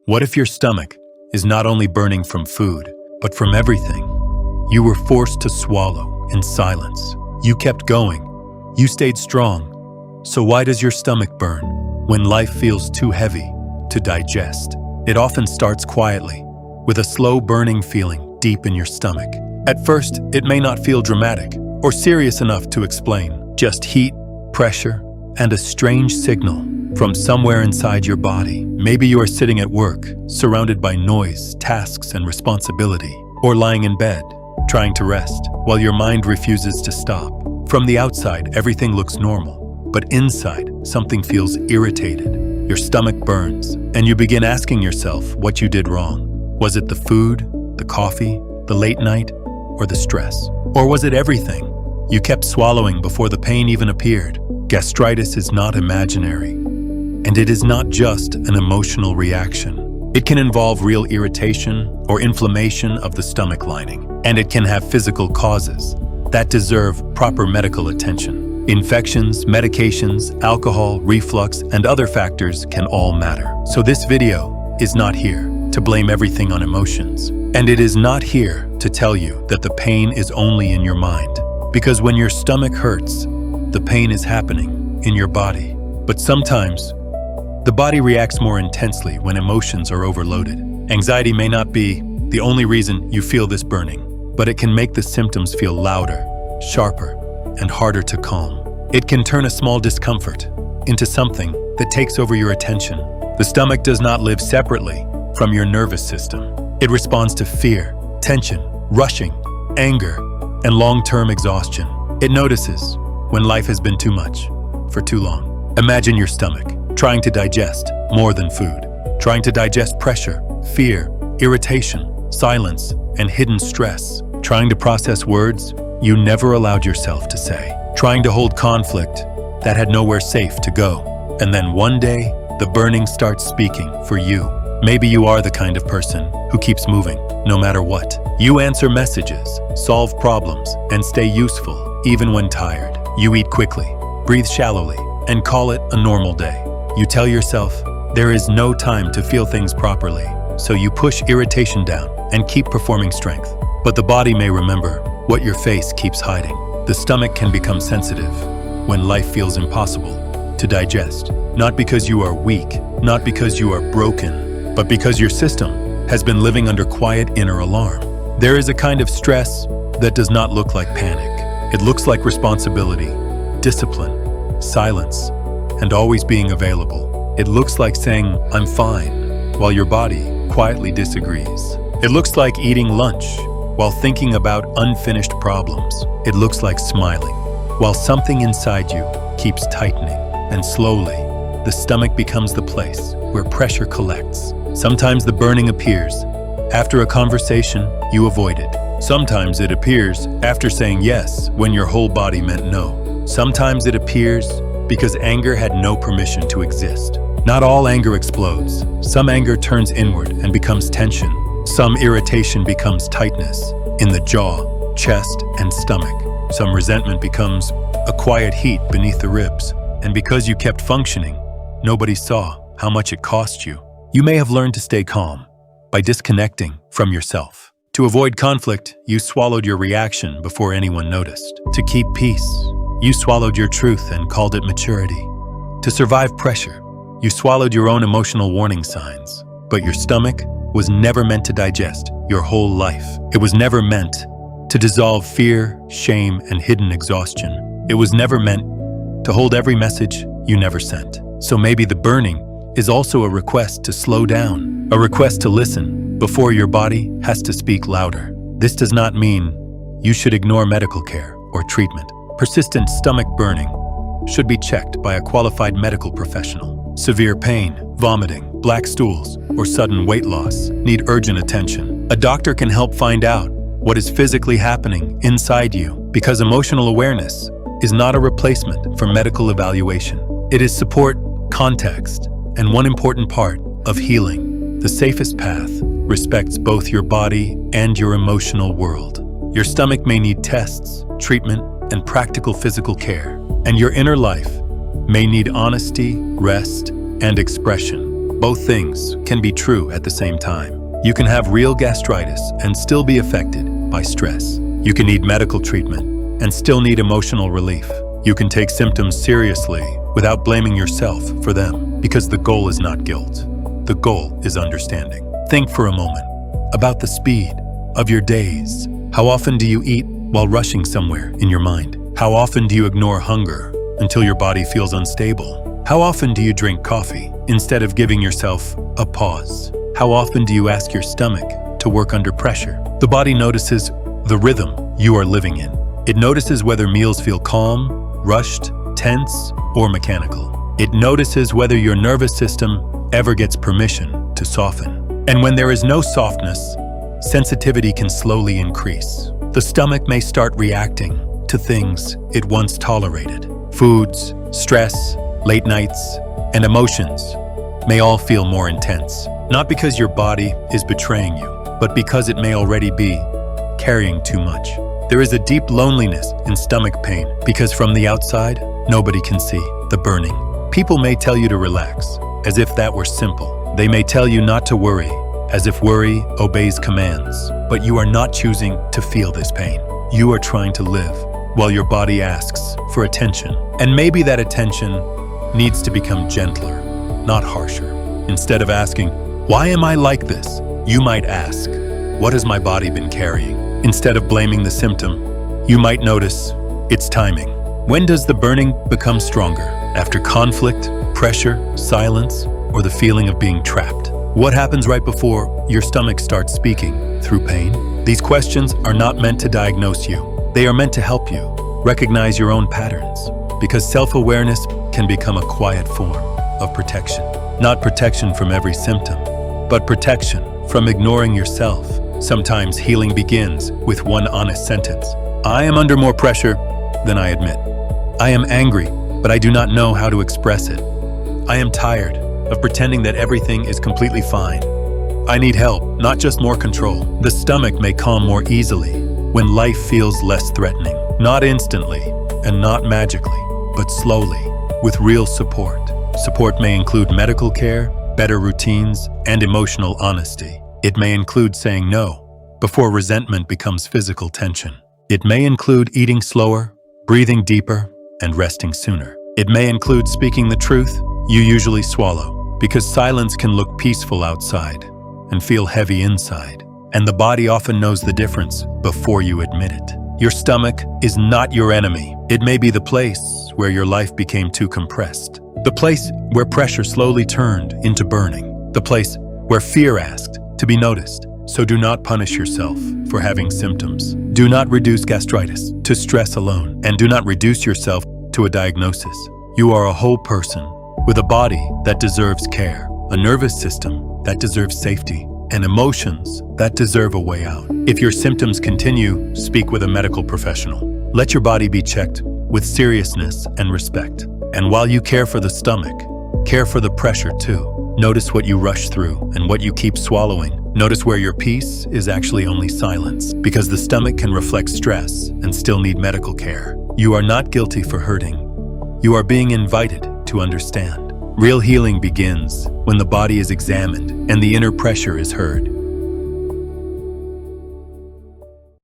What if your stomach is not only burning from food, but from everything? You were forced to swallow in silence. You kept going. You stayed strong. So why does your stomach burn when life feels too heavy to digest? It often starts quietly, with a slow burning feeling deep in your stomach. At first, it may not feel dramatic or serious enough to explain. Just heat, pressure, and a strange signal from somewhere inside your body. Maybe you are sitting at work, surrounded by noise, tasks, and responsibility, or lying in bed, trying to rest, while your mind refuses to stop. From the outside, everything looks normal, but inside, something feels irritated. Your stomach burns, and you begin asking yourself what you did wrong. Was it the food, the coffee, the late night, or the stress? Or was it everything? You kept swallowing before the pain even appeared. Gastritis is not imaginary, and it is not just an emotional reaction. It can involve real irritation or inflammation of the stomach lining, and it can have physical causes that deserve proper medical attention. Infections, medications, alcohol, reflux, and other factors can all matter. So this video is not here to blame everything on emotions, and it is not here to tell you that the pain is only in your mind. Because when your stomach hurts, the pain is happening in your body. But sometimes, the body reacts more intensely when emotions are overloaded. Anxiety may not be the only reason you feel this burning, but it can make the symptoms feel louder, sharper, and harder to calm. It can turn a small discomfort into something that takes over your attention. The stomach does not live separately from your nervous system. It responds to fear, tension, rushing, anger, and long-term exhaustion. It notices when life has been too much for too long. Imagine your stomach trying to digest more than food, trying to digest pressure, fear, irritation, silence, and hidden stress, trying to process words you never allowed yourself to say, trying to hold conflict that had nowhere safe to go. And then one day, the burning starts speaking for you. Maybe you are the kind of person who keeps moving, no matter what. You answer messages, solve problems, and stay useful, even when tired. You eat quickly, breathe shallowly, and call it a normal day. You tell yourself, there is no time to feel things properly, so you push irritation down and keep performing strength. But the body may remember what your face keeps hiding. The stomach can become sensitive when life feels impossible to digest. Not because you are weak, not because you are broken, but because your system has been living under quiet inner alarm. There is a kind of stress that does not look like panic. It looks like responsibility, discipline, silence, and always being available. It looks like saying, "I'm fine," while your body quietly disagrees. It looks like eating lunch while thinking about unfinished problems. It looks like smiling while something inside you keeps tightening. And slowly, the stomach becomes the place where pressure collects. Sometimes the burning appears after a conversation you avoided. Sometimes it appears after saying yes when your whole body meant no. Sometimes it appears because anger had no permission to exist. Not all anger explodes. Some anger turns inward and becomes tension. Some irritation becomes tightness in the jaw, chest, and stomach. Some resentment becomes a quiet heat beneath the ribs. And because you kept functioning, nobody saw how much it cost you. You may have learned to stay calm by disconnecting from yourself. To avoid conflict, you swallowed your reaction before anyone noticed. To keep peace, you swallowed your truth and called it maturity. To survive pressure, you swallowed your own emotional warning signs. But your stomach was never meant to digest your whole life. It was never meant to dissolve fear, shame, and hidden exhaustion. It was never meant to hold every message you never sent. So maybe the burning is also a request to slow down, a request to listen before your body has to speak louder. This does not mean you should ignore medical care or treatment. Persistent stomach burning should be checked by a qualified medical professional. Severe pain, vomiting, black stools, or sudden weight loss need urgent attention. A doctor can help find out what is physically happening inside you, because emotional awareness is not a replacement for medical evaluation. It is support, context, and one important part of healing. The safest path respects both your body and your emotional world. Your stomach may need tests, treatment, and practical physical care, and your inner life may need honesty, rest, and expression. Both things can be true at the same time. You can have real gastritis and still be affected by stress. You can need medical treatment and still need emotional relief. You can take symptoms seriously without blaming yourself for them, because the goal is not guilt. The goal is understanding. Think for a moment about the speed of your days. How often do you eat while rushing somewhere in your mind? How often do you ignore hunger until your body feels unstable? How often do you drink coffee instead of giving yourself a pause? How often do you ask your stomach to work under pressure? The body notices the rhythm you are living in. It notices whether meals feel calm, rushed, tense, or mechanical. It notices whether your nervous system ever gets permission to soften. And when there is no softness, sensitivity can slowly increase. The stomach may start reacting to things it once tolerated. Foods, stress, late nights, and emotions may all feel more intense. Not because your body is betraying you, but because it may already be carrying too much. There is a deep loneliness in stomach pain because from the outside, nobody can see the burning. People may tell you to relax, as if that were simple. They may tell you not to worry, as if worry obeys commands. But you are not choosing to feel this pain. You are trying to live while your body asks for attention. And maybe that attention needs to become gentler, not harsher. Instead of asking, "Why am I like this?" you might ask, "What has my body been carrying?" Instead of blaming the symptom, you might notice its timing. When does the burning become stronger? After conflict, pressure, silence, or the feeling of being trapped? What happens right before your stomach starts speaking through pain? These questions are not meant to diagnose you. They are meant to help you recognize your own patterns, because self-awareness can become a quiet form of protection. Not protection from every symptom, but protection from ignoring yourself. Sometimes healing begins with one honest sentence. I am under more pressure than I admit. I am angry, but I do not know how to express it. I am tired of pretending that everything is completely fine. I need help, not just more control. The stomach may calm more easily when life feels less threatening. Not instantly and not magically, but slowly, with real support. Support may include medical care, better routines, and emotional honesty. It may include saying no before resentment becomes physical tension. It may include eating slower, breathing deeper, and resting sooner. It may include speaking the truth you usually swallow, because silence can look peaceful outside and feel heavy inside. And the body often knows the difference before you admit it. Your stomach is not your enemy. It may be the place where your life became too compressed. The place where pressure slowly turned into burning. The place where fear asked to be noticed. So do not punish yourself for having symptoms. Do not reduce gastritis to stress alone, and do not reduce yourself to a diagnosis. You are a whole person with a body that deserves care, a nervous system that deserves safety, and emotions that deserve a way out. If your symptoms continue, speak with a medical professional. Let your body be checked with seriousness and respect. And while you care for the stomach, care for the pressure too. Notice what you rush through and what you keep swallowing. Notice where your peace is actually only silence, because the stomach can reflect stress and still need medical care. You are not guilty for hurting. You are being invited to understand. Real healing begins when the body is examined and the inner pressure is heard.